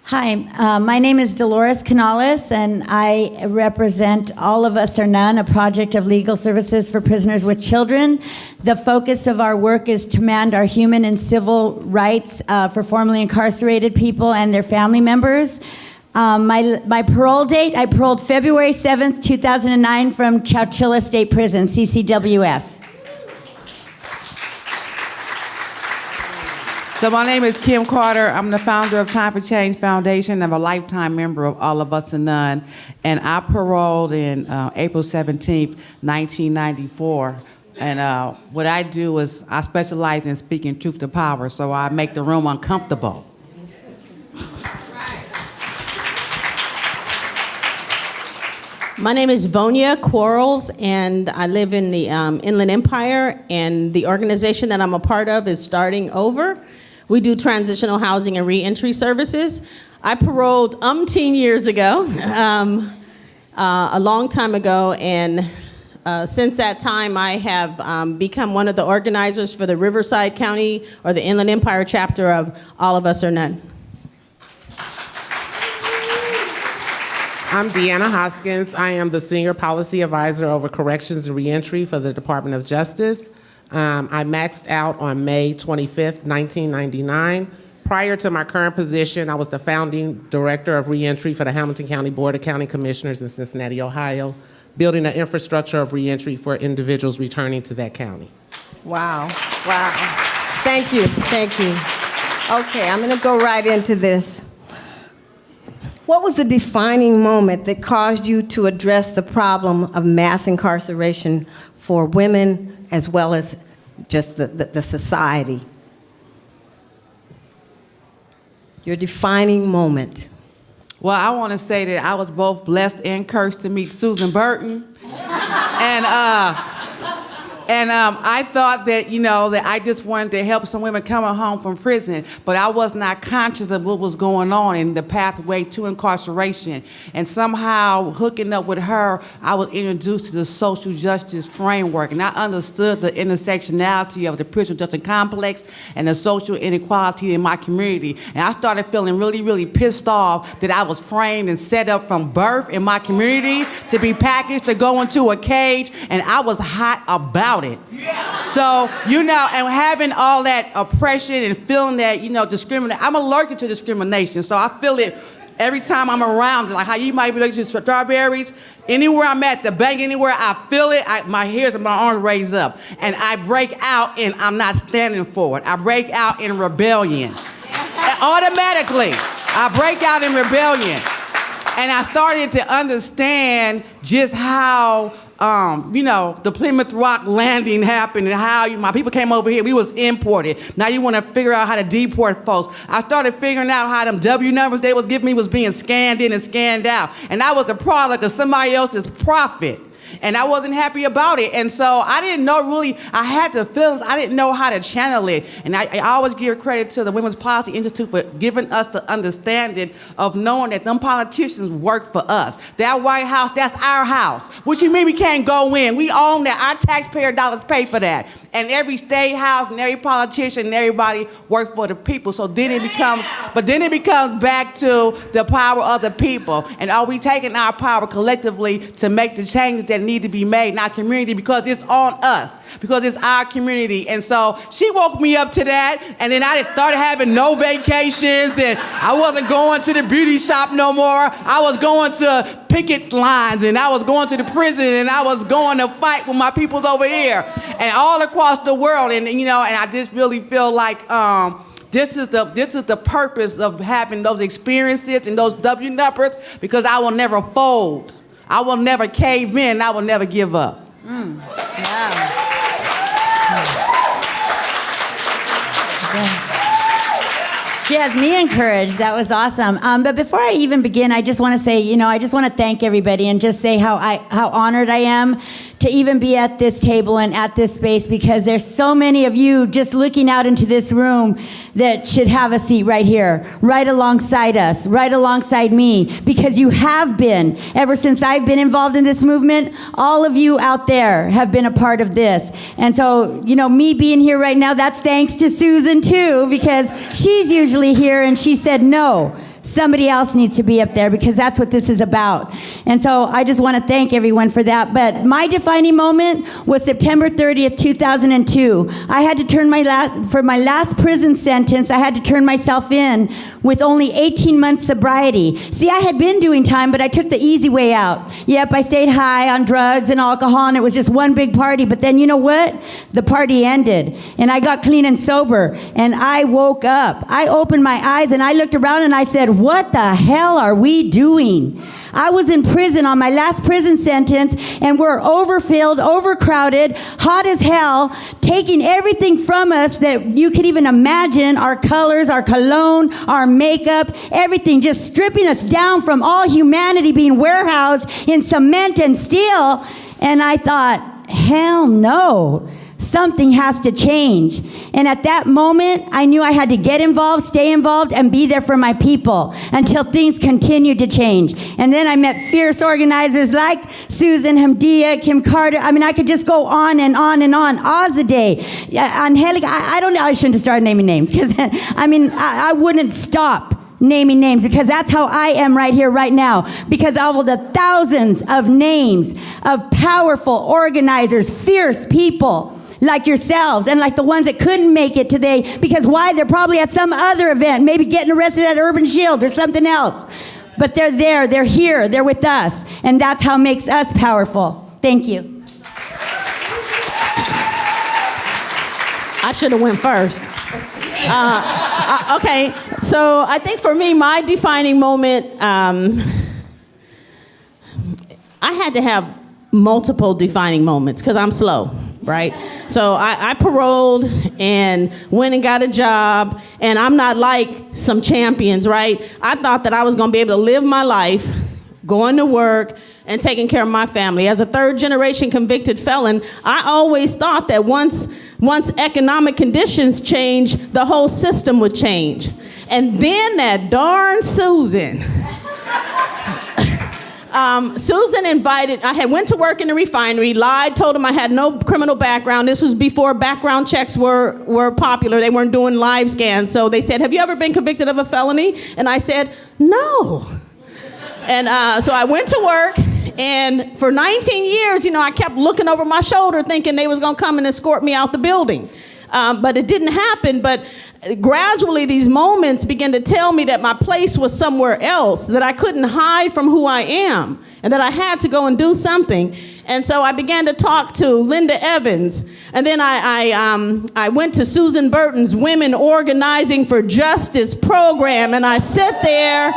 Hi, my name is Dolores Canales, and I represent All of Us or None, a project of legal services for prisoners with children. The focus of our work is to demand our human and civil rights for formerly incarcerated people and their family members. My parole date, I paroled February 7th, 2009 from Chowchilla State Prison, CCWF. So my name is Kim Carter. I'm the founder of Time for Change Foundation. I'm a lifetime member of All of Us and None. And I paroled in April 17th, 1994. And what I do is I specialize in speaking truth to power, so I make the room uncomfortable. My name is Vonia Quarles, and I live in the Inland Empire, and the organization that I'm a part of is Starting Over. We do transitional housing and reentry services. I paroled umpteen years ago, a long time ago, and since that time I have become one of the organizers for the Riverside County or the Inland Empire chapter of All of Us or None. I'm Deanna Hoskins. I am the Senior Policy Advisor over Corrections and Reentry for the Department of Justice. I maxed out on May 25th, 1999. Prior to my current position, I was the founding director of reentry for the Hamilton County Board of County Commissioners in Cincinnati, Ohio, building an infrastructure of reentry for individuals returning to that county. Wow, wow. Thank you, thank you. Okay, I'm gonna go right into this. What was the defining moment that caused you to address the problem of mass incarceration for women as well as just the society? Your defining moment. Well, I want to say that I was both blessed and cursed to meet Susan Burton. And I thought that, that I just wanted to help some women coming home from prison, but I was not conscious of what was going on in the pathway to incarceration. And somehow, hooking up with her, I was introduced to the social justice framework, and I understood the intersectionality of the prison justice complex and the social inequality in my community. And I started feeling really, really pissed off that I was framed and set up from birth in my community to be packaged to go into a cage, and I was hot about it. So, and having all that oppression and feeling that, discrimination, I'm allergic to discrimination, so I feel it every time I'm around, like how you might be allergic to strawberries. Anywhere I'm at, the bank, anywhere I feel it, my hairs and my arms raise up. And I break out and I'm not standing for it. I break out in rebellion. Automatically, I break out in rebellion. And I started to understand just how the Plymouth Rock landing happened and how my people came over here. We was imported. Now you want to figure out how to deport folks. I started figuring out how them W numbers they was giving me was being scanned in and scanned out. And I was a product of somebody else's profit. And I wasn't happy about it. And so I didn't know really, I had the feelings, I didn't know how to channel it. And I always give credit to the Women's Policy Institute for giving us the understanding of knowing that them politicians work for us. That White House, that's our house. What you mean we can't go in? We own that. Our taxpayer dollars pay for that. And every state house and every politician and everybody work for the people. So then it becomes, back to the power of the people. And are we taking our power collectively to make the changes that need to be made in our community, because it's on us, because it's our community. And so she woke me up to that, and then I just started having no vacations, and I wasn't going to the beauty shop no more. I was going to picket lines, and I was going to the prison, and I was going to fight with my peoples over here and all across the world. And and I just really feel like this is the purpose of having those experiences and those W numbers, because I will never fold. I will never cave in. I will never give up. Yeah. She has me encouraged. That was awesome. But before I even begin, I just want to say, I just want to thank everybody and just say how honored I am to even be at this table and at this space, because there's so many of you just looking out into this room that should have a seat right here, right alongside us, right alongside me, because you have been, ever since I've been involved in this movement, all of you out there have been a part of this. And so, me being here right now, that's thanks to Susan too, because she's usually here and she said no. somebody else needs to be up there because that's what this is about. And so I just want to thank everyone for that. But my defining moment was September 30th, 2002. I had to turn for my last prison sentence, I had to turn myself in with only 18 months sobriety. See, I had been doing time, but I took the easy way out. Yep, I stayed high on drugs and alcohol, and it was just one big party. But then you know what? The party ended, and I got clean and sober, and I woke up. I opened my eyes, and I looked around, and I said, what the hell are we doing? I was in prison on my last prison sentence, and we're overfilled, overcrowded, hot as hell, taking everything from us that you could even imagine, our colors, our cologne, our makeup, everything, just stripping us down from all humanity being warehoused in cement and steel. And I thought, hell no. Something has to change. And at that moment, I knew I had to get involved, stay involved, and be there for my people until things continued to change. And then I met fierce organizers like Susan, Hamdia, Kim Carter. I mean, I could just go on and on and on. Azadeh, Angelica, I don't know, I shouldn't have started naming names because, I mean, I wouldn't stop naming names because that's how I am right here, right now. Because of the thousands of names of powerful organizers, fierce people, like yourselves and like the ones that couldn't make it today because why? They're probably at some other event, maybe getting arrested at Urban Shield or something else. But they're there, they're here, they're with us. And that's how makes us powerful. Thank you. I should have went first. Okay, so I think for me, my defining moment, I had to have multiple defining moments because I'm slow. Right? So I paroled and went and got a job, and I'm not like some champions, right? I thought that I was going to be able to live my life, going to work, and taking care of my family. As a third-generation convicted felon, I always thought that once economic conditions changed, the whole system would change. And then that darn Susan... Susan invited, I had went to work in the refinery, lied, told him I had no criminal background. This was before background checks were popular. They weren't doing live scans. So they said, have you ever been convicted of a felony? And I said, no. And so I went to work, and for 19 years, you know, I kept looking over my shoulder thinking they was going to come and escort me out the building. But it didn't happen. But gradually these moments began to tell me that my place was somewhere else, that I couldn't hide from who I am, and that I had to go and do something. And so I began to talk to Linda Evans, and then I went to Susan Burton's Women Organizing for Justice program, and I sat there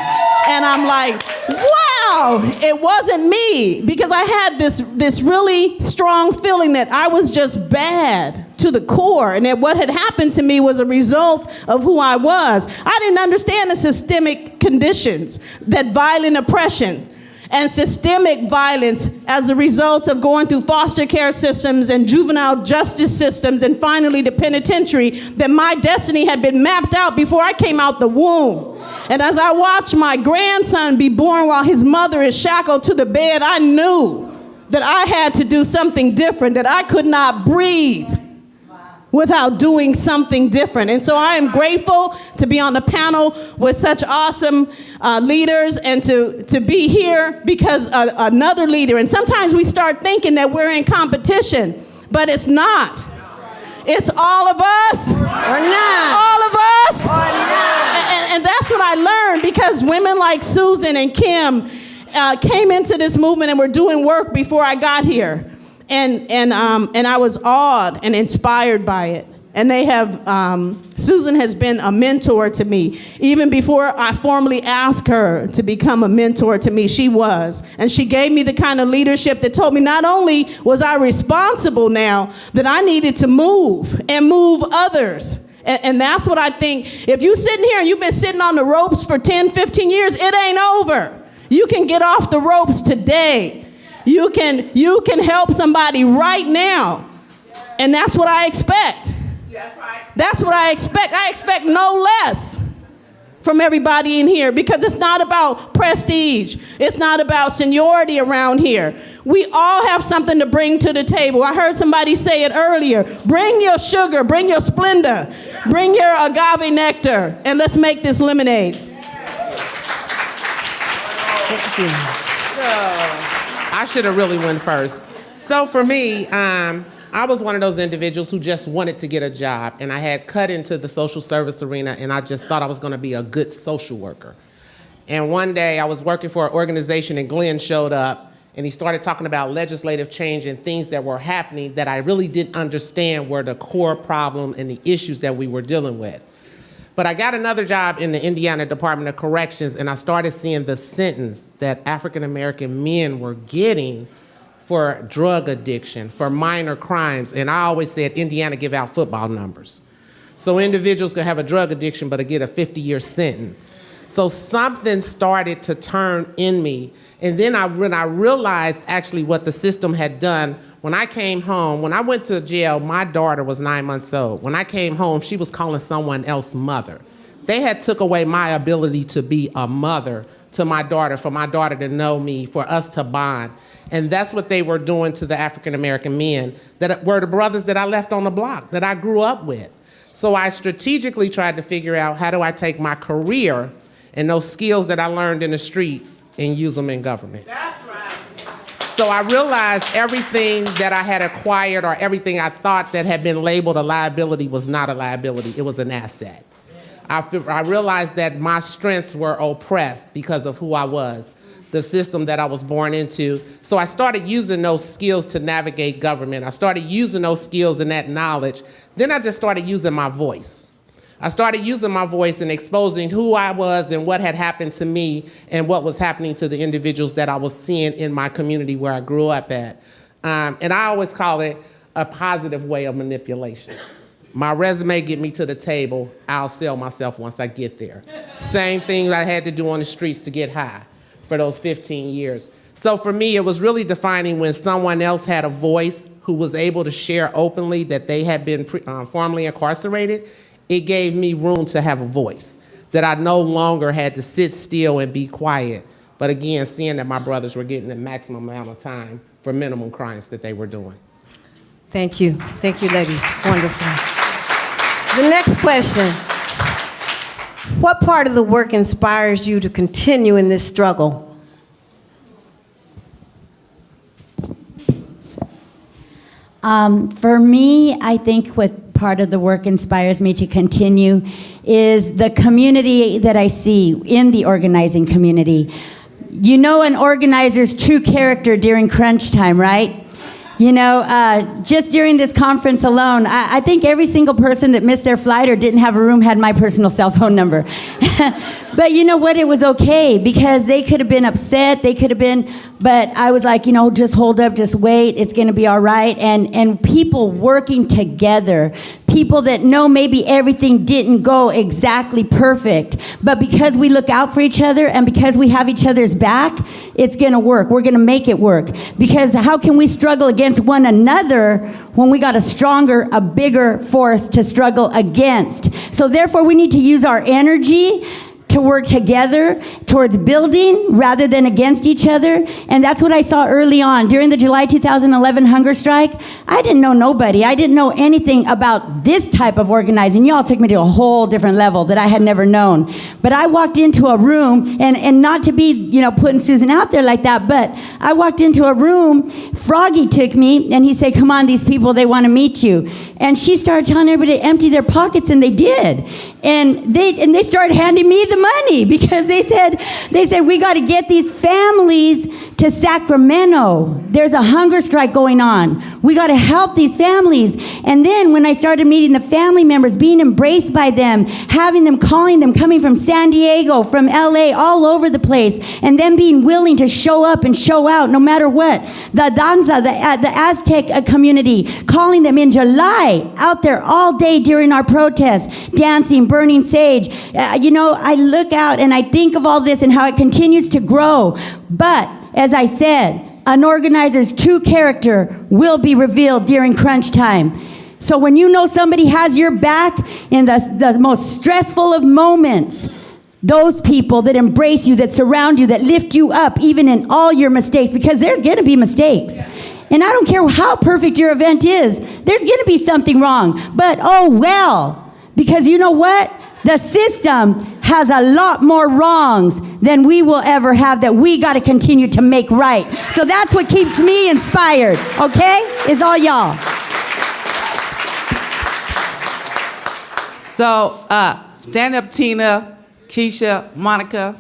and I'm like, wow, it wasn't me, because I had this really strong feeling that I was just bad to the core, and that what had happened to me was a result of who I was. I didn't understand the systemic conditions, that violent oppression and systemic violence as a result of going through foster care systems and juvenile justice systems and finally the penitentiary, that my destiny had been mapped out before I came out the womb. And as I watched my grandson be born while his mother is shackled to the bed, I knew that I had to do something different, that I could not breathe without doing something different. And so I am grateful to be on the panel with such awesome leaders, and to be here because another leader, and sometimes we start thinking that we're in competition, but it's not. It's all of us. Or not. All of us. Or not. And that's what I learned, because women like Susan and Kim came into this movement and were doing work before I got here. And I was awed and inspired by it. And they have, Susan has been a mentor to me. Even before I formally asked her to become a mentor to me, she was. And she gave me the kind of leadership that told me not only was I responsible now, that I needed to move and move others. And that's what I think. If you're sitting here and you've been sitting on the ropes for 10, 15 years, it ain't over. You can get off the ropes today. You can help somebody right now. And that's what I expect. That's right. That's what I expect. I expect no less from everybody in here, because it's not about prestige. It's not about seniority around here. We all have something to bring to the table. I heard somebody say it earlier. Bring your sugar, bring your Splenda, bring your agave nectar, and let's make this lemonade. Thank you. I should have really went first. So for me, I was one of those individuals who just wanted to get a job, and I had cut into the social service arena, and I just thought I was going to be a good social worker. And one day I was working for an organization, and Glenn showed up, and he started talking about legislative change and things that were happening that I really didn't understand were the core problem and the issues that we were dealing with. But I got another job in the Indiana Department of Corrections, and I started seeing the sentence that African American men were getting for drug addiction, for minor crimes. And I always said, Indiana give out football numbers. So individuals could have a drug addiction, but get a 50-year sentence. So something started to turn in me. And then when I realized actually what the system had done, when I came home, when I went to jail, my daughter was 9 months old. When I came home, she was calling someone else mother. They had took away my ability to be a mother to my daughter, for my daughter to know me, for us to bond. And that's what they were doing to the African American men that were the brothers that I left on the block, that I grew up with. So I strategically tried to figure out, how do I take my career and those skills that I learned in the streets and use them in government? That's right. So I realized everything that I had acquired, or everything I thought that had been labeled a liability, was not a liability, it was an asset. I realized that my strengths were oppressed because of who I was, the system that I was born into. So I started using those skills to navigate government. I started using those skills and that knowledge. Then I just started using my voice. I started using my voice and exposing who I was and what had happened to me and what was happening to the individuals that I was seeing in my community where I grew up at. And I always call it a positive way of manipulation. My resume get me to the table, I'll sell myself once I get there. Same thing I had to do on the streets to get high for those 15 years. So for me, it was really defining when someone else had a voice who was able to share openly that they had been formerly incarcerated. It gave me room to have a voice, that I no longer had to sit still and be quiet. But again, seeing that my brothers were getting the maximum amount of time for minimum crimes that they were doing. Thank you. Thank you, ladies. Wonderful. The next question. What part of the work inspires you to continue in this struggle? For me, I think what part of the work inspires me to continue is the community that I see in the organizing community. You know an organizer's true character during crunch time, right? You know, just during this conference alone, I think every single person that missed their flight or didn't have a room had my personal cell phone number. But you know what? It was okay, because they could have been upset. They could have been, but I was like, you know, just hold up, just wait. It's going to be all right. And people working together, people that know maybe everything didn't go exactly perfect, but because we look out for each other and because we have each other's back, it's going to work. We're going to make it work. Because how can we struggle against one another when we got a stronger, a bigger force to struggle against? So therefore, we need to use our energy to work together towards building rather than against each other. And that's what I saw early on. During the July 2011 hunger strike, I didn't know nobody. I didn't know anything about this type of organizing. Y'all took me to a whole different level that I had never known. But I walked into a room, and not to be, you know, putting Susan out there like that, but I walked into a room, Froggy took me, and he said, come on, these people, they want to meet you. And she started telling everybody to empty their pockets, and they did. And they started handing me the money, because they said we got to get these families to Sacramento. There's a hunger strike going on. We got to help these families. And then when I started meeting the family members, being embraced by them, having them, calling them, coming from San Diego, from LA, all over the place, and them being willing to show up and show out no matter what. The Danza, the Aztec community, calling them in July, out there all day during our protests, dancing, burning sage. You know, I look out and I think of all this and how it continues to grow. But as I said, an organizer's true character will be revealed during crunch time. So when you know somebody has your back in the most stressful of moments, those people that embrace you, that surround you, that lift you up, even in all your mistakes, because there's going to be mistakes. And I don't care how perfect your event is, there's going to be something wrong. But oh well, because you know what? The system has a lot more wrongs than we will ever have that we got to continue to make right. So that's what keeps me inspired, okay? Is all y'all. So, stand up, Tina, Keisha, Monica.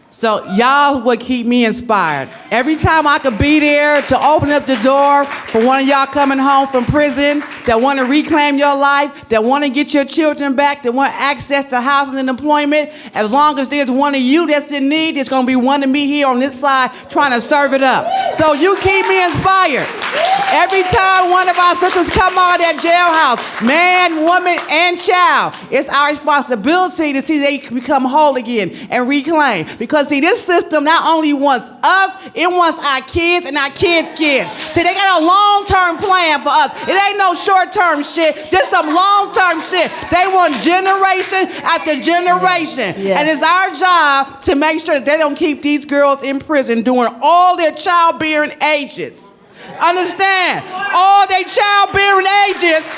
So y'all would keep me inspired. Every time I could be there to open up the door for one of y'all coming home from prison that want to reclaim your life, that want to get your children back, that want access to housing and employment, as long as there's one of you that's in need, there's going to be one of me here on this side trying to serve it up. So you keep me inspired. Every time one of our sisters come out of that jailhouse, man, woman, and child, it's our responsibility to see they become whole again and reclaim. Because see, this system not only wants us, it wants our kids and our kids' kids. See, they got a long-term plan for us. It ain't no short-term shit, just some long-term shit. They want generation after generation. Yes. And it's our job to make sure that they don't keep these girls in prison during all their childbearing ages. Understand? All their childbearing ages,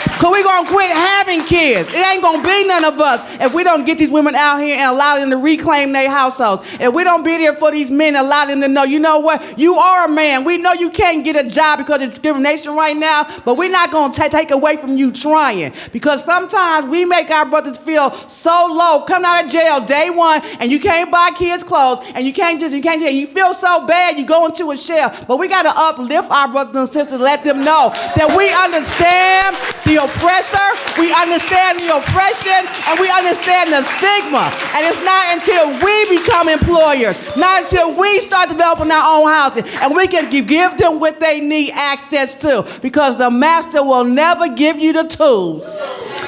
because we're going to quit having kids. It ain't going to be none of us if we don't get these women out here and allow them to reclaim their households. If we don't be there for these men and allow them to know, you know what, you are a man. We know you can't get a job because of discrimination right now, but we're not going to take away from you trying. Because sometimes we make our brothers feel so low, coming out of jail day one, and you can't buy kids clothes, and you can't do, and you feel so bad, you go into a shell. But we got to uplift our brothers and sisters, let them know that we understand the oppressor, we understand the oppression, and we understand the stigma. And it's not until we become employers, not until we start developing our own housing, and we can give them what they need access to, because the master will never give you the tools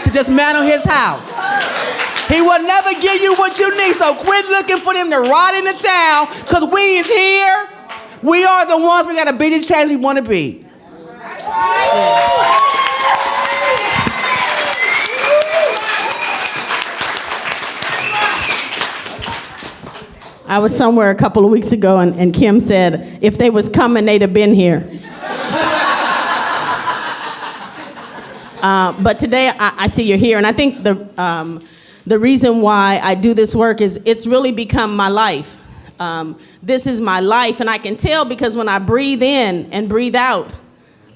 to dismantle his house. He will never give you what you need, so quit looking for them to ride into town, because we is here. We are the ones, we got to be the change we want to be. I was somewhere a couple of weeks ago, and Kim said, if they was coming, they'd have been here. But today, I see you're here, and I think the reason why I do this work is it's really become my life. This is my life, and I can tell because when I breathe in and breathe out,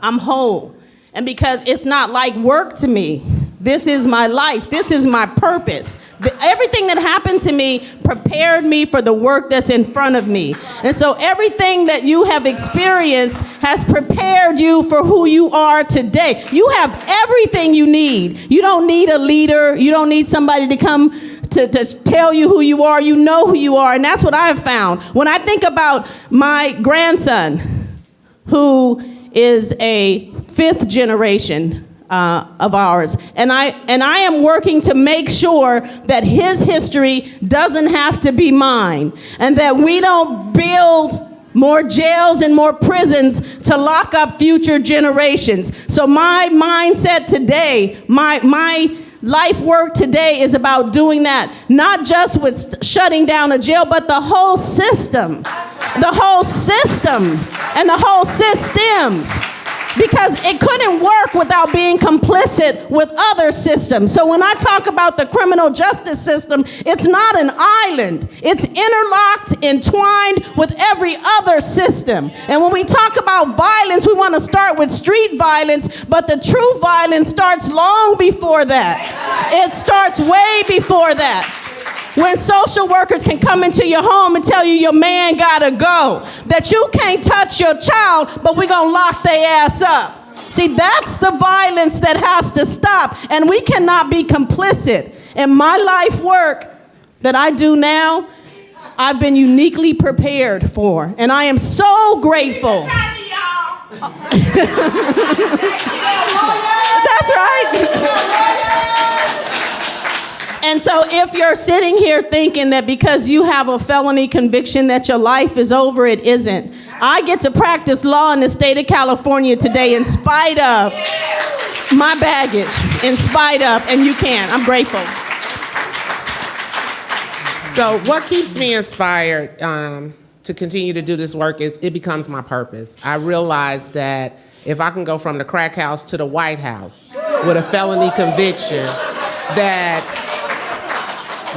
I'm whole. And because it's not like work to me. This is my life. This is my purpose. Everything that happened to me prepared me for the work that's in front of me. And so everything that you have experienced has prepared you for who you are today. You have everything you need. You don't need a leader. You don't need somebody to come to tell you who you are. You know who you are. And that's what I've found. When I think about my grandson, who is a fifth generation of ours. And I am working to make sure that his history doesn't have to be mine, and that we don't build more jails and more prisons to lock up future generations. So my mindset today, my life work today is about doing that, not just with shutting down a jail, but the whole system and the whole systems. Because it couldn't work without being complicit with other systems. So when I talk about the criminal justice system, it's not an island. It's interlocked, entwined with every other system. And when we talk about violence, we want to start with street violence, but the true violence starts long before that. It starts way before that. When social workers can come into your home and tell you your man gotta go, that you can't touch your child, but we're gonna lock their ass up. See, that's the violence that has to stop, and we cannot be complicit. In my life work that I do now, I've been uniquely prepared for, and I am so grateful. That's right. And so if you're sitting here thinking that because you have a felony conviction that your life is over, it isn't. I get to practice law in the state of California today in spite of my baggage, in spite of, and you can. I'm grateful. So what keeps me inspired to continue to do this work is it becomes my purpose. I realize that if I can go from the crack house to the White House with a felony conviction, that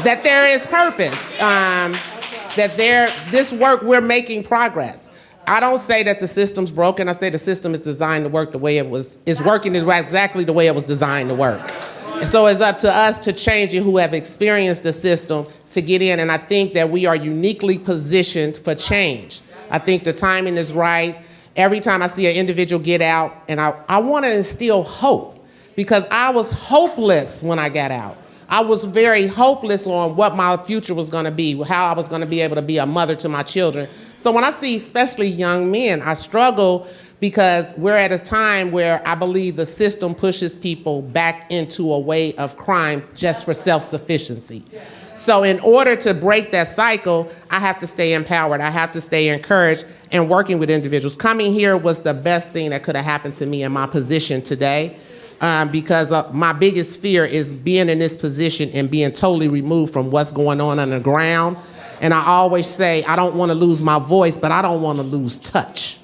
that there is purpose, this work, we're making progress. I don't say that the system's broken. I say the system is designed to work the way is working exactly the way it was designed to work. And so it's up to us to change it who have experienced the system to get in. And I think that we are uniquely positioned for change. I think the timing is right. Every time I see an individual get out, and I want to instill hope, because I was hopeless when I got out. I was very hopeless on what my future was going to be, how I was going to be able to be a mother to my children. So when I see especially young men, I struggle because we're at a time where I believe the system pushes people back into a way of crime just for self-sufficiency. So in order to break that cycle, I have to stay empowered. I have to stay encouraged and working with individuals. Coming here was the best thing that could have happened to me in my position today. Because my biggest fear is being in this position and being totally removed from what's going on the ground. And I always say, I don't want to lose my voice, but I don't want to lose touch.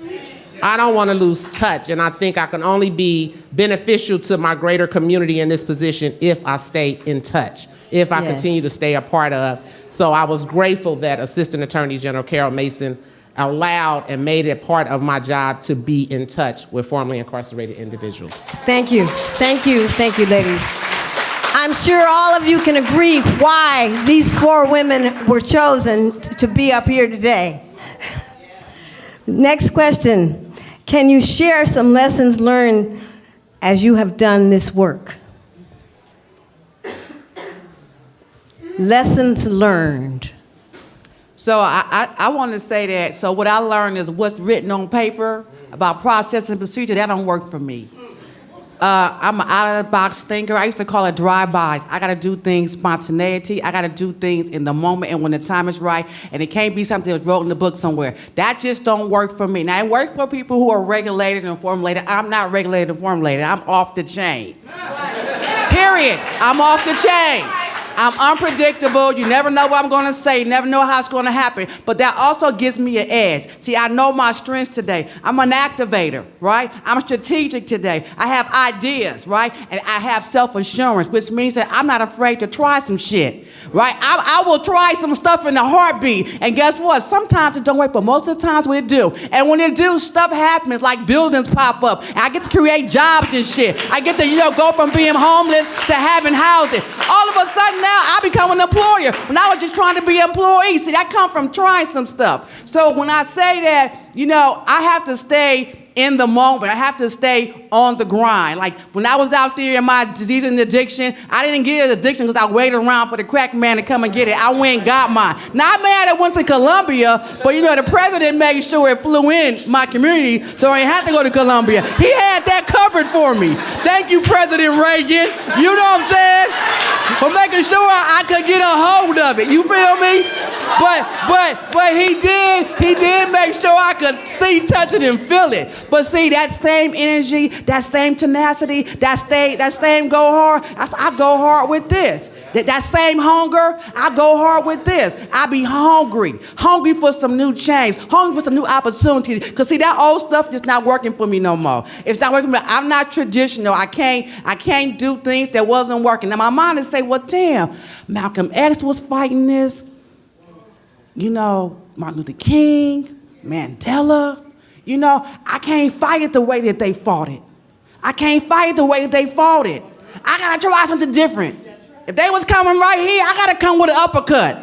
I don't want to lose touch. And I think I can only be beneficial to my greater community in this position if I stay in touch, if I continue to stay a part of. So I was grateful that Assistant Attorney General Carol Mason allowed and made it part of my job to be in touch with formerly incarcerated individuals. Thank you. Thank you. Thank you, ladies. I'm sure all of you can agree why these 4 women were chosen to be up here today. Next question. Can you share some lessons learned as you have done this work? Lessons learned. So I want to say that, so what I learned is what's written on paper about process and procedure, that don't work for me. I'm an out-of-the-box thinker. I used to call it drive-bys. I got to do things spontaneity. I got to do things in the moment and when the time is right, and it can't be something that was wrote in the book somewhere. That just don't work for me. Now, it works for people who are regulated and formulated. I'm not regulated and formulated. I'm off the chain. Period. I'm off the chain. I'm unpredictable. You never know what I'm going to say. You never know how it's going to happen. But that also gives me an edge. See, I know my strengths today. I'm an activator, right? I'm strategic today. I have ideas, right? And I have self-assurance, which means that I'm not afraid to try some shit, right? I will try some stuff in a heartbeat. And guess what? Sometimes it don't work, but most of the times it do. And when it do, stuff happens, like buildings pop up. And I get to create jobs and shit. I get to, go from being homeless to having housing. All of a sudden now, I become an employer. When I was just trying to be an employee. See, that come from trying some stuff. So when I say that, I have to stay in the moment. I have to stay on the grind. Like when I was out there in my disease and addiction, I didn't get an addiction because I waited around for the crack man to come and get it. I went and got mine. Now, I may have went to Colombia, but the president made sure it flew in my community, so I didn't have to go to Colombia. He had that covered for me. Thank you, President Reagan. You know what I'm saying? For making sure I could get a hold of it. You feel me? But he did make sure I could see, touch it, and feel it. But see, that same energy, that same tenacity, that same go hard, I go hard with this. That same hunger, I go hard with this. I be hungry for some new change, hungry for some new opportunities. Because see, that old stuff just not working for me no more. It's not working for me. I'm not traditional. I can't do things that wasn't working. Now my mind is saying, well, damn, Malcolm X was fighting this. Martin Luther King, Mandela. I can't fight it the way that they fought it. I can't fight it the way that they fought it. I gotta try something different. If they was coming right here, I gotta come with an uppercut.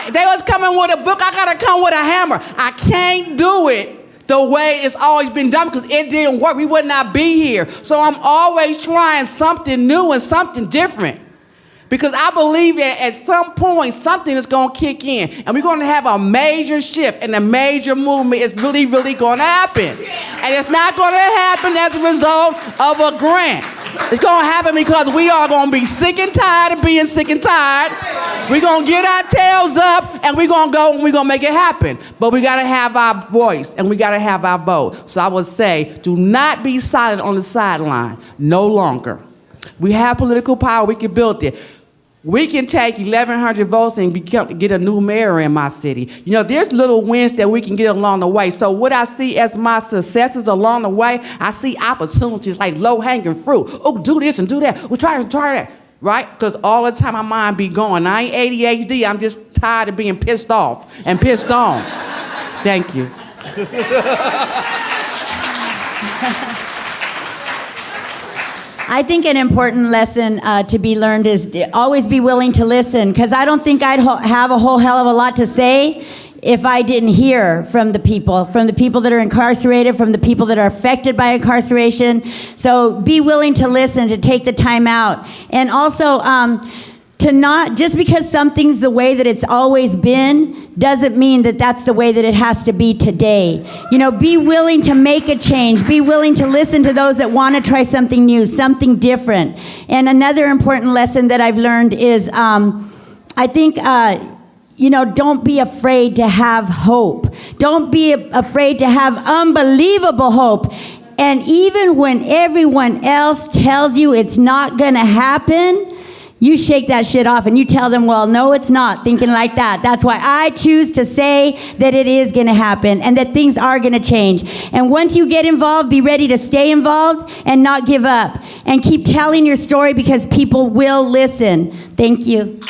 If they was coming with a book, I gotta come with a hammer. I can't do it the way it's always been done because it didn't work. We would not be here. So I'm always trying something new and something different. Because I believe that at some point, something is going to kick in. And we're going to have a major shift. And a major movement is really, really going to happen. And it's not going to happen as a result of a grant. It's going to happen because we are going to be sick and tired of being sick and tired. We're going to get our tails up. And we're going to go and we're going to make it happen. But we got to have our voice. And we got to have our vote. So I would say, do not be silent on the sideline. No longer. We have political power. We can build it. We can take 1,100 votes and get a new mayor in my city. There's little wins that we can get along the way. So what I see as my successes along the way, I see opportunities like low-hanging fruit. Oh, do this and do that. We'll try that. right? Because all the time my mind be going. I ain't ADHD, I'm just tired of being pissed off and pissed on. Thank you. I think an important lesson to be learned is always be willing to listen, because I don't think I'd have a whole hell of a lot to say if I didn't hear from the people that are incarcerated, from the people that are affected by incarceration. So be willing to listen, to take the time out. And also, to not, just because something's the way that it's always been, doesn't mean that that's the way that it has to be today. You know, be willing to make a change. Be willing to listen to those that want to try something new, something different. And another important lesson that I've learned is, I think, you know, don't be afraid to have hope. Don't be afraid to have unbelievable hope. And even when everyone else tells you it's not going to happen, you shake that shit off and you tell them, well, no, it's not, thinking like that. That's why I choose to say that it is going to happen and that things are going to change. And once you get involved, be ready to stay involved and not give up. And keep telling your story, because people will listen. Thank you.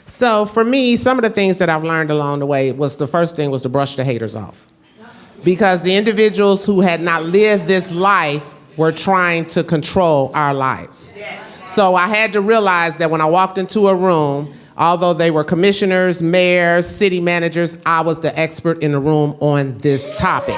So for me, some of the things that I've learned along the way was, the first thing was to brush the haters off. Because the individuals who had not lived this life were trying to control our lives. So I had to realize that when I walked into a room, although they were commissioners, mayors, city managers, I was the expert in the room on this topic.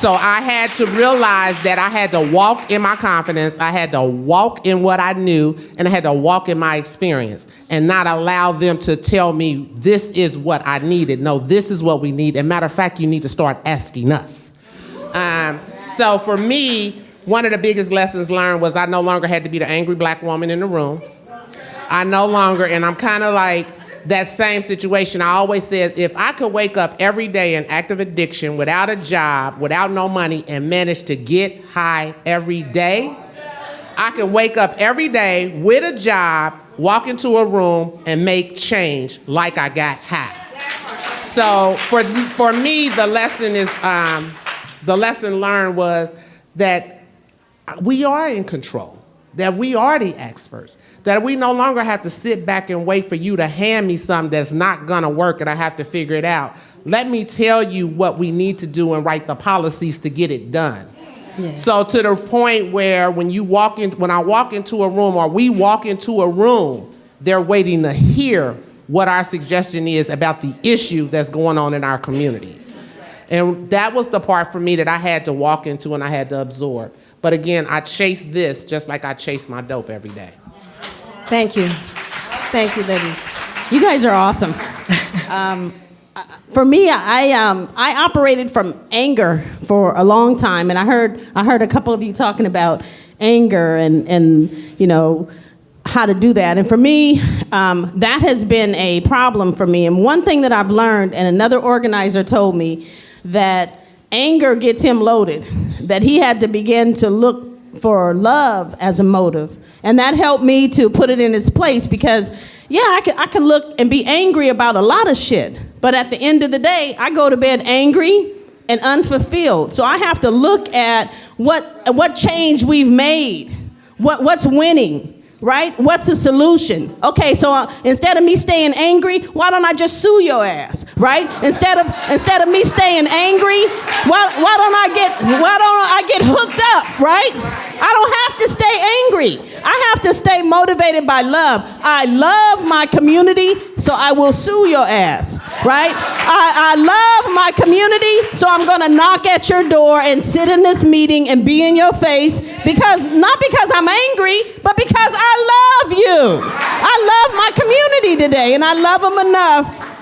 So I had to realize that I had to walk in my confidence, I had to walk in what I knew, and I had to walk in my experience, and not allow them to tell me this is what I needed. No, this is what we need. And matter of fact, you need to start asking us. So for me, one of the biggest lessons learned was I no longer had to be the angry black woman in the room. I no longer, and I'm kind of like that same situation. I always said, if I could wake up every day in active addiction, without a job, without no money, and manage to get high every day, I could wake up every day with a job, walk into a room, and make change like I got high. So for me, the lesson learned was that we are in control, that we are the experts, that we no longer have to sit back and wait for you to hand me something that's not gonna work and I have to figure it out. Let me tell you what we need to do and write the policies to get it done. Yeah. So to the point where when I walk into a room, or we walk into a room, they're waiting to hear what our suggestion is about the issue that's going on in our community. And that was the part for me that I had to walk into and I had to absorb. But again, I chase this just like I chase my dope every day. Thank you. Thank you, ladies. You guys are awesome. For me, I operated from anger for a long time, and I heard a couple of you talking about anger and you know, how to do that. And for me, that has been a problem for me. And one thing that I've learned, and another organizer told me, that anger gets him loaded, that he had to begin to look for love as a motive. And that helped me to put it in its place, because yeah, I can look and be angry about a lot of shit, but at the end of the day, I go to bed angry and unfulfilled. So I have to look at what change we've made, what's winning. Right? What's the solution? Okay, so instead of me staying angry, why don't I just sue your ass? Right? Instead of me staying angry, why don't I get hooked up? Right? I don't have to stay angry. I have to stay motivated by love. I love my community, so I will sue your ass. Right? I love my community, so I'm gonna knock at your door and sit in this meeting and be in your face, not because I'm angry, but because I love you. I love my community today, and I love them enough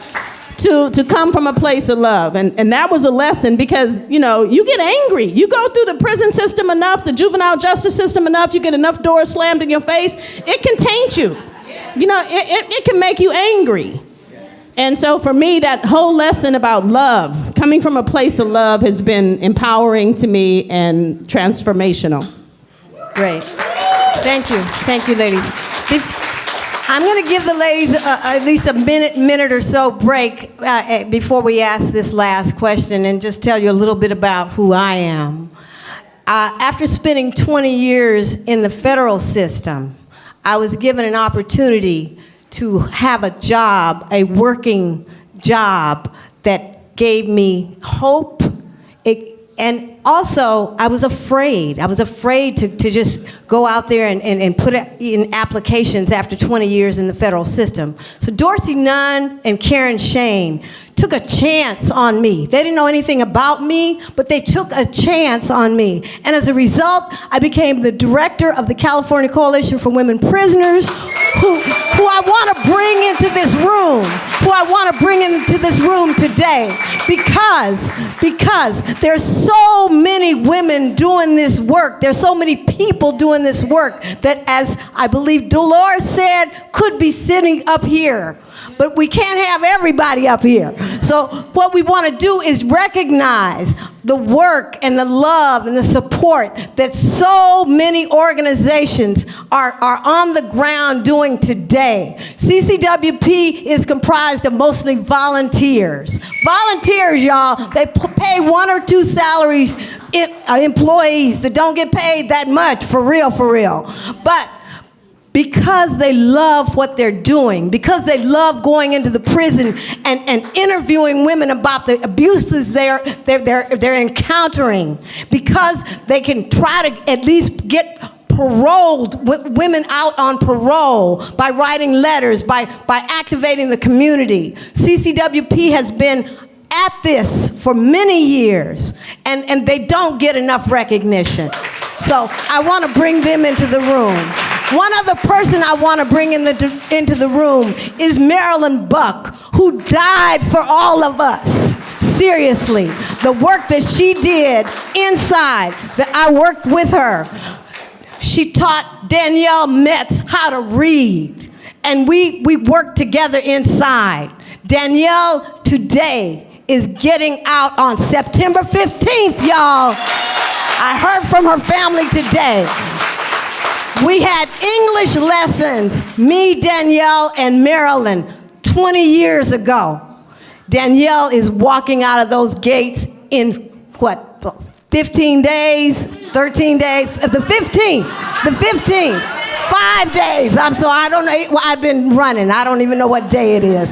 to come from a place of love. And that was a lesson, because, you know, you get angry. You go through the prison system enough, the juvenile justice system enough, you get enough doors slammed in your face, it can taint you. You know, it can make you angry. And so for me, that whole lesson about love, coming from a place of love, has been empowering to me and transformational. Great. Thank you. Thank you, ladies. I'm going to give the ladies at least a minute or so break before we ask this last question, and just tell you a little bit about who I am. After spending 20 years in the federal system, I was given an opportunity to have a job, a working job that gave me hope. And also, I was afraid. I was afraid to just go out there and put in applications after 20 years in the federal system. So Dorsey Nunn and Karen Shane took a chance on me. They didn't know anything about me, but they took a chance on me. And as a result, I became the director of the California Coalition for Women Prisoners, who I want to bring into this room, today, because there's so many women doing this work, there's so many people doing this work that, as I believe Dolores said, could be sitting up here. But we can't have everybody up here. So what we want to do is recognize the work and the love and the support that so many organizations are on the ground doing today. CCWP is comprised of mostly volunteers. Volunteers, y'all, they pay 1 or 2 salaries, employees that don't get paid that much, for real. But because they love what they're doing, because they love going into the prison and interviewing women about the abuses they're encountering, because they can try to at least get women out on parole by writing letters, by activating the community. CCWP has been at this for many years, and they don't get enough recognition. So I want to bring them into the room. One other person I want to bring into the room is Marilyn Buck, who died for all of us. Seriously, the work that she did inside, that I worked with her. She taught Danielle Metz how to read, and we worked together inside. Danielle today is getting out on September 15th, y'all. I heard from her family today. We had English lessons, me, Danielle, and Marilyn, 20 years ago. Danielle is walking out of those gates in, 15 days, 13 days, the 15th, 5 days. I don't know, I've been running. I don't even know what day it is.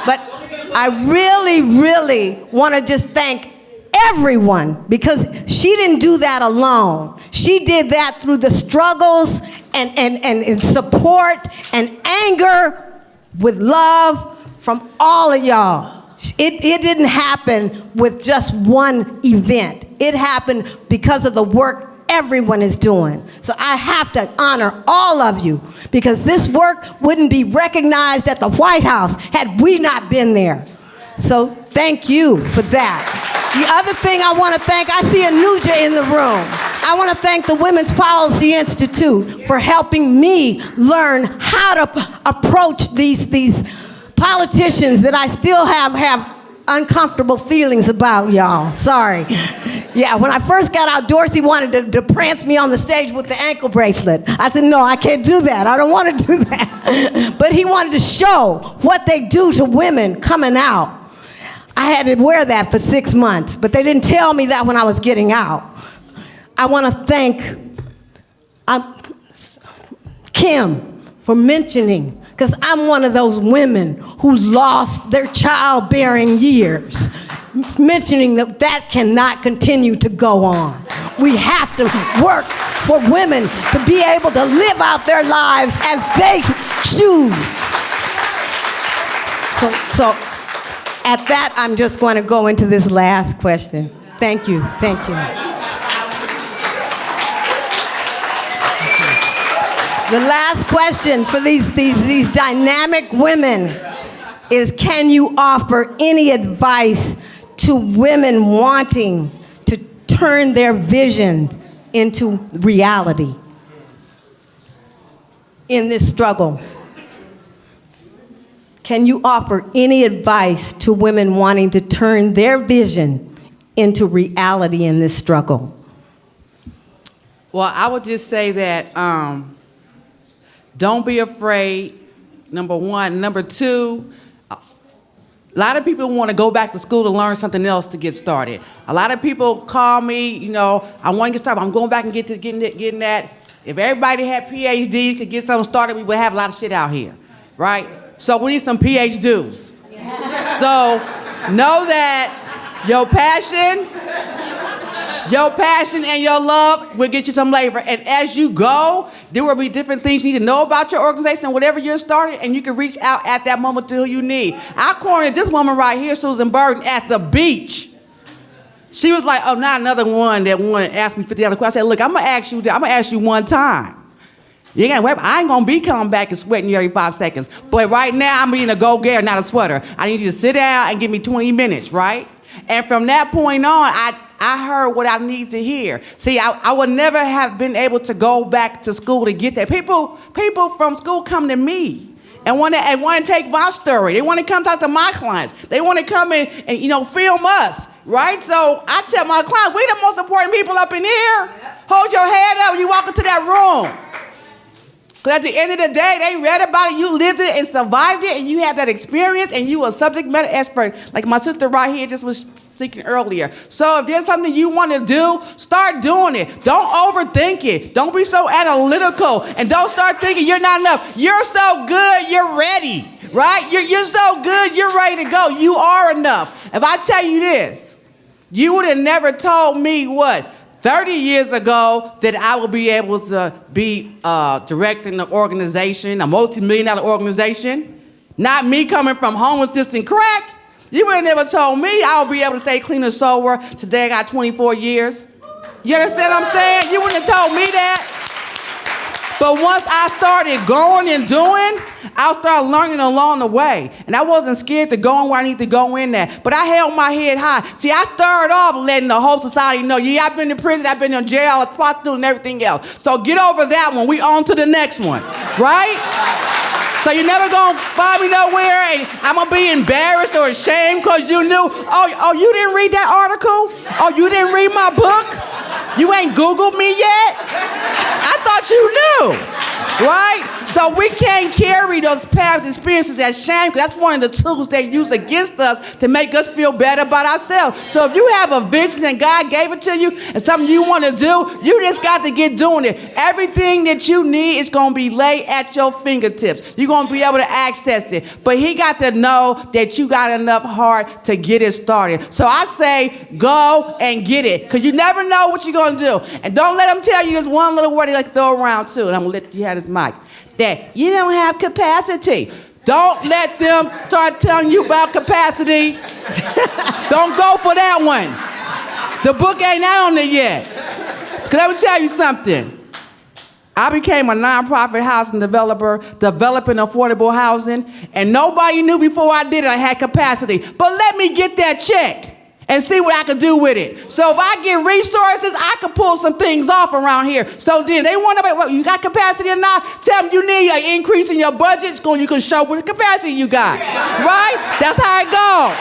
But I really want to just thank everyone, because she didn't do that alone. She did that through the struggles and support and anger with love from all of y'all. It didn't happen with just one event. It happened because of the work everyone is doing. So I have to honor all of you, because this work wouldn't be recognized at the White House had we not been there. So thank you for that. The other thing I want to thank, I see Anuja in the room. I want to thank the Women's Policy Institute for helping me learn how to approach these politicians that I still have uncomfortable feelings about, y'all. Sorry. Yeah, when I first got out, Dorsey wanted to prance me on the stage with the ankle bracelet. I said, no, I can't do that. I don't want to do that. But he wanted to show what they do to women coming out. I had to wear that for 6 months, but they didn't tell me that when I was getting out. I want to thank Kim for mentioning, because I'm one of those women who lost their childbearing years, mentioning that cannot continue to go on. We have to work for women to be able to live out their lives as they choose. So at that, I'm just going to go into this last question. Thank you. The last question for these dynamic women is, can you offer any advice to women wanting to turn their vision into reality in this struggle? Can you offer any advice to women wanting to turn their vision into reality in this struggle? Well, I would just say that don't be afraid, number one. Number two, A lot of people want to go back to school to learn something else to get started. A lot of people call me, I want to get started. I'm going back and getting that. If everybody had PhDs, could get something started, we would have a lot of shit out here, right? So we need some PhDs. So know that your passion and your love will get you some labor. And as you go, there will be different things you need to know about your organization and whatever you're starting, and you can reach out at that moment to who you need. I cornered this woman right here, Susan Burton, at the beach. She was like, oh, not another one that wanted to ask me 50 other questions. I said, look, I'm gonna ask you one time. You ain't gonna I ain't gonna be coming back and sweating you every 5 seconds. But right now, I'm being a go-getter, not a sweater. I need you to sit down and give me 20 minutes, right? And from that point on, I heard what I need to hear. See, I would never have been able to go back to school to get that. People from school come to me and want to take my story. They want to come talk to my clients. They want to come and film us, right? So I tell my clients, we the most important people up in here. Hold your head up when you walk into that room. Because at the end of the day, they read about it, you lived it and survived it, and you had that experience, and you a subject matter expert, like my sister right here just was speaking earlier. So if there's something you want to do, start doing it. Don't overthink it. Don't be so analytical, and don't start thinking you're not enough. You're so good, you're ready, right? You're so good, you're ready to go. You are enough. If I tell you this, you would have never told me 30 years ago that I would be able to be directing an organization, a multi-million-dollar organization. Not me coming from homelessness and crack. You would have never told me I would be able to stay clean and sober. Today I got 24 years. You understand what I'm saying? You wouldn't have told me that. But once I started going and doing, I started learning along the way. And I wasn't scared to go in where I need to go in there. But I held my head high. See, I started off letting the whole society know, yeah, I've been to prison, I've been in jail, I was prostitute and everything else. So get over that one. We on to the next one, right? So you're never going to find me nowhere and I'm going to be embarrassed or ashamed because you knew, oh, you didn't read that article? Oh, you didn't read my book? You ain't Googled me yet? I thought you knew, right? So we can't carry those past experiences as shame, because that's one of the tools they use against us to make us feel better about ourselves. So if you have a vision and God gave it to you and something you want to do, you just got to get doing it. Everything that you need is going to be laid at your fingertips. You're going to be able to access it. But he got to know that you got enough heart to get it started. So I say, go and get it, because you never know what you're going to do. And don't let them tell you this one little word they like to throw around too, and I'm going to let you have this mic, that you don't have capacity. Don't let them start telling you about capacity. Don't go for that one. The book ain't out on it yet. Because let me tell you something. I became a nonprofit housing developer, developing affordable housing, and nobody knew before I did it I had capacity. But let me get that check and see what I could do with it. So if I get resources, I could pull some things off around here. So then they want to know, well, you got capacity or not? Tell them you need an increase in your budget. So you can show what capacity you got, right? That's how it goes.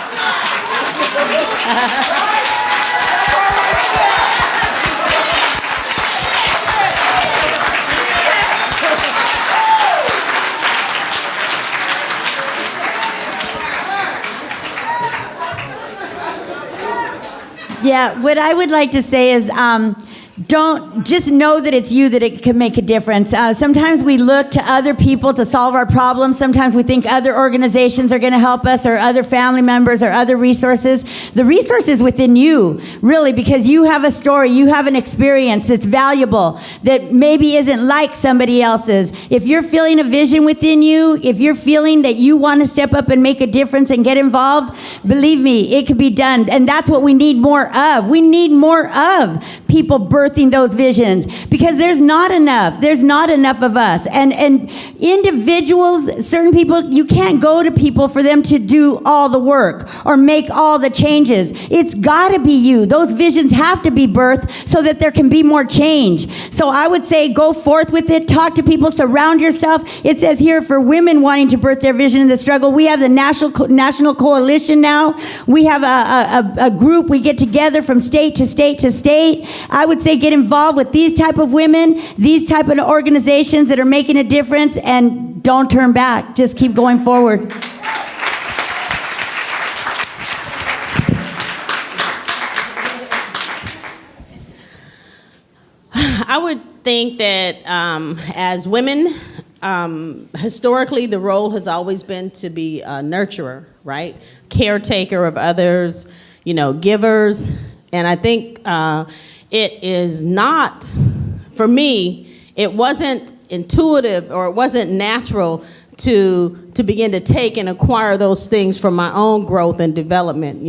Yeah, what I would like to say is don't just know that it's you that it can make a difference. Sometimes we look to other people to solve our problems. Sometimes we think other organizations are going to help us, or other family members, or other resources. The resource is within you, really, because you have a story, you have an experience that's valuable, that maybe isn't like somebody else's. If you're feeling a vision within you, if you're feeling that you want to step up and make a difference and get involved, believe me, it could be done. And that's what we need more of. We need more of people birthing those visions, because there's not enough. There's not enough of us. And individuals, certain people, you can't go to people for them to do all the work or make all the changes. It's got to be you. Those visions have to be birthed so that there can be more change. So I would say go forth with it. Talk to people. Surround yourself. It says here for women wanting to birth their vision in the struggle, we have the national coalition now. We have a group. We get together from state to state to state. I would say get involved with these type of women, these type of organizations that are making a difference, and don't turn back. Just keep going forward. I would think that as women, historically, the role has always been to be a nurturer, right? Caretaker of others, givers. And I think it is not, for me, it wasn't intuitive or it wasn't natural to begin to take and acquire those things from my own growth and development.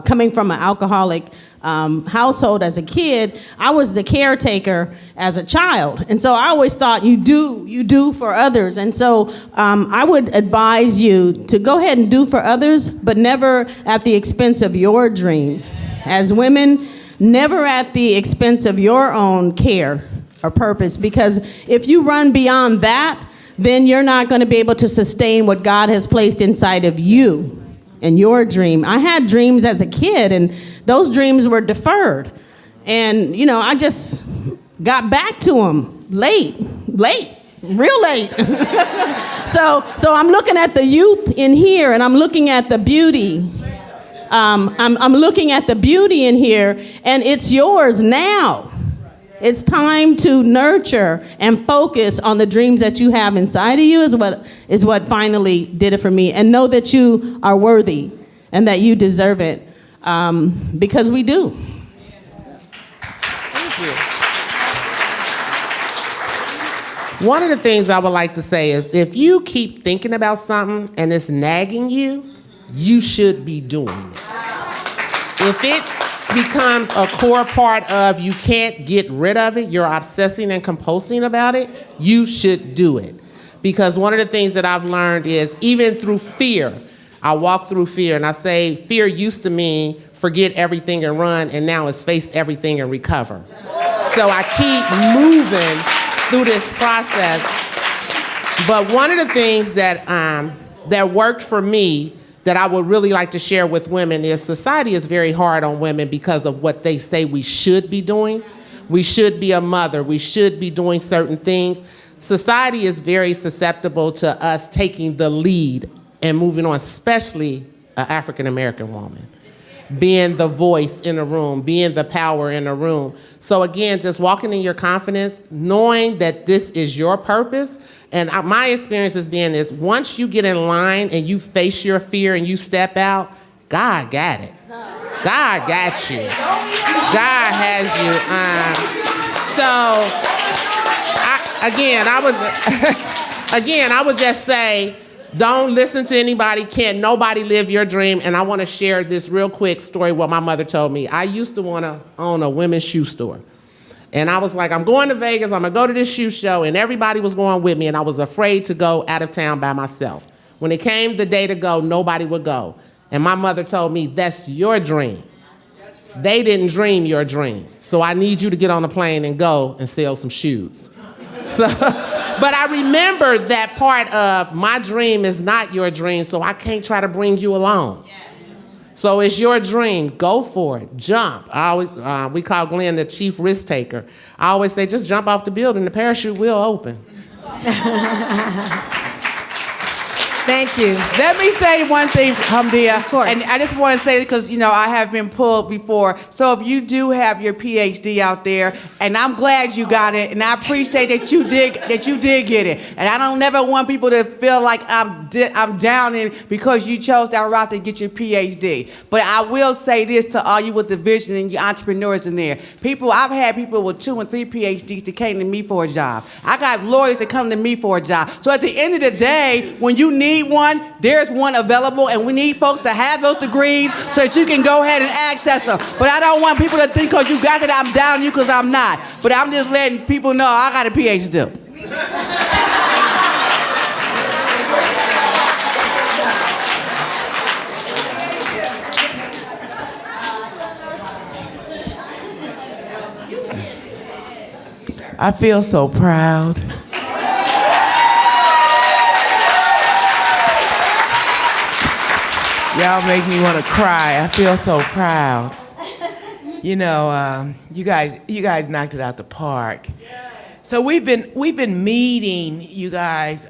Coming from an alcoholic household as a kid, I was the caretaker as a child. And so I always thought you do for others. And so I would advise you to go ahead and do for others, but never at the expense of your dream. As women, never at the expense of your own care or purpose, because if you run beyond that, then you're not going to be able to sustain what God has placed inside of you and your dream. I had dreams as a kid, and those dreams were deferred. And, I just got back to them late, real late. So I'm looking at the youth in here, and I'm looking at the beauty. I'm looking at the beauty in here, and it's yours now. It's time to nurture and focus on the dreams that you have inside of you is what finally did it for me. And know that you are worthy and that you deserve it, because we do. Thank you. One of the things I would like to say is if you keep thinking about something and it's nagging you, you should be doing it. If it becomes a core part of you can't get rid of it, you're obsessing and compulsing about it, you should do it. Because one of the things that I've learned is even through fear, I walk through fear and I say fear used to mean forget everything and run, and now it's face everything and recover. So I keep moving through this process. But one of the things that worked for me that I would really like to share with women is society is very hard on women because of what they say we should be doing. We should be a mother. We should be doing certain things. Society is very susceptible to us taking the lead and moving on, especially an African-American woman, being the voice in a room, being the power in a room. So again, just walking in your confidence, knowing that this is your purpose. And my experience has been is once you get in line and you face your fear and you step out, God got it. God got you. God has you. I would just say, don't listen to anybody. Can't nobody live your dream. And I want to share this real quick story, what my mother told me. I used to want to own a women's shoe store. And I was like, I'm going to Vegas, I'm gonna go to this shoe show, and everybody was going with me, and I was afraid to go out of town by myself. When it came the day to go, nobody would go. And my mother told me, that's your dream. They didn't dream your dream. So I need you to get on a plane and go and sell some shoes. So, but I remember that part of my dream is not your dream, so I can't try to bring you along. So it's your dream. Go for it. Jump. I always, we call Glenn the chief risk taker. I always say, just jump off the building. The parachute will open. Thank you. Let me say one thing, Hamdia. Of course. And I just want to say it because, I have been pulled before. So if you do have your PhD out there, and I'm glad you got it, and I appreciate that you did get it. And I don't never want people to feel like I'm down in because you chose that route to get your PhD. But I will say this to all you with the vision and your entrepreneurs in there. I've had people with 2 and 3 PhDs that came to me for a job. I got lawyers that come to me for a job. So at the end of the day, when you need one, there's one available, and we need folks to have those degrees so that you can go ahead and access them. But I don't want people to think because you got it, I'm down on you because I'm not. But I'm just letting people know I got a PhD. I feel so proud. Y'all make me want to cry. I feel so proud. You guys knocked it out the park. So we've been meeting, you guys.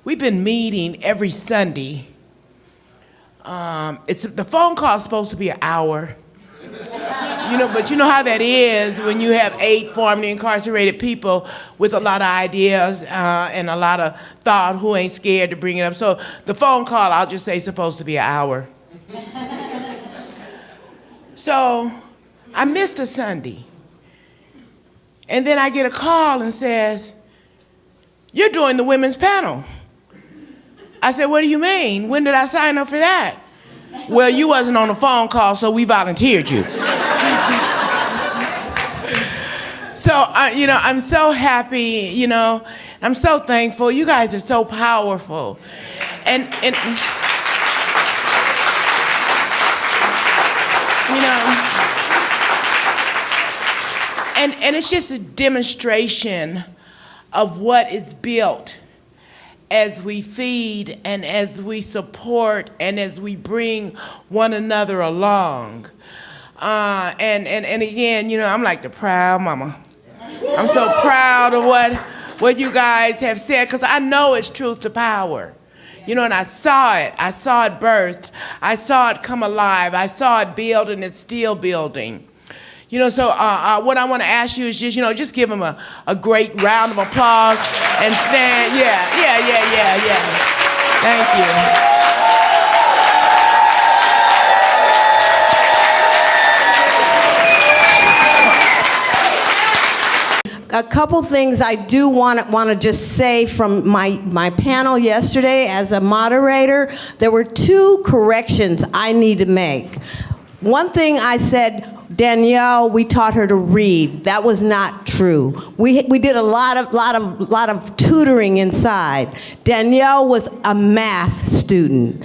We've been meeting every Sunday. The phone call is supposed to be an hour. But you know how that is when you have 8 formerly incarcerated people with a lot of ideas and a lot of thought who ain't scared to bring it up. So the phone call, I'll just say, is supposed to be an hour. So I missed a Sunday. And then I get a call and says, "You're doing the women's panel." I said, "What do you mean? When did I sign up for that?" "Well, you wasn't on the phone call, so we volunteered you." So, I'm so happy, I'm so thankful. You guys are so powerful. And it's just a demonstration of what is built as we feed and as we support and as we bring one another along. And again, I'm like the proud mama. I'm so proud of what you guys have said, because I know it's truth to power. And I saw it birthed. I saw it come alive. I saw it build, and it's still building. So what I want to ask you is just give them a great round of applause and stand. Yeah. Thank you. A couple things I do want to just say from my panel yesterday as a moderator. There were 2 corrections I need to make. One thing I said, Danielle, we taught her to read. That was not true. We did a lot of tutoring inside. Danielle was a math student.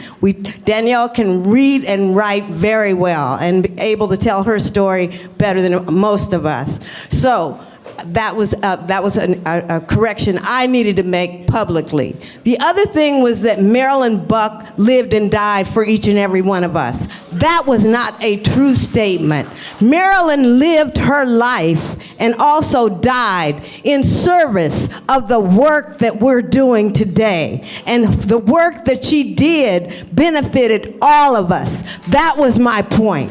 Danielle can read and write very well and be able to tell her story better than most of us. So that was a correction I needed to make publicly. The other thing was that Marilyn Buck lived and died for each and every one of us. That was not a true statement. Marilyn lived her life and also died in service of the work that we're doing today. And the work that she did benefited all of us. That was my point.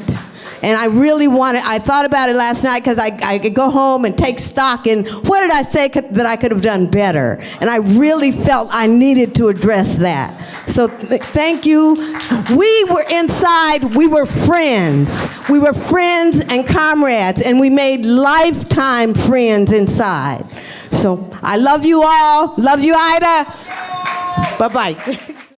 And I thought about it last night because I could go home and take stock in what did I say that I could have done better. And I really felt I needed to address that. So thank you. We were inside, we were friends. We were friends and comrades, and we made lifetime friends inside. So I love you all. Love you, Ida. Bye-bye.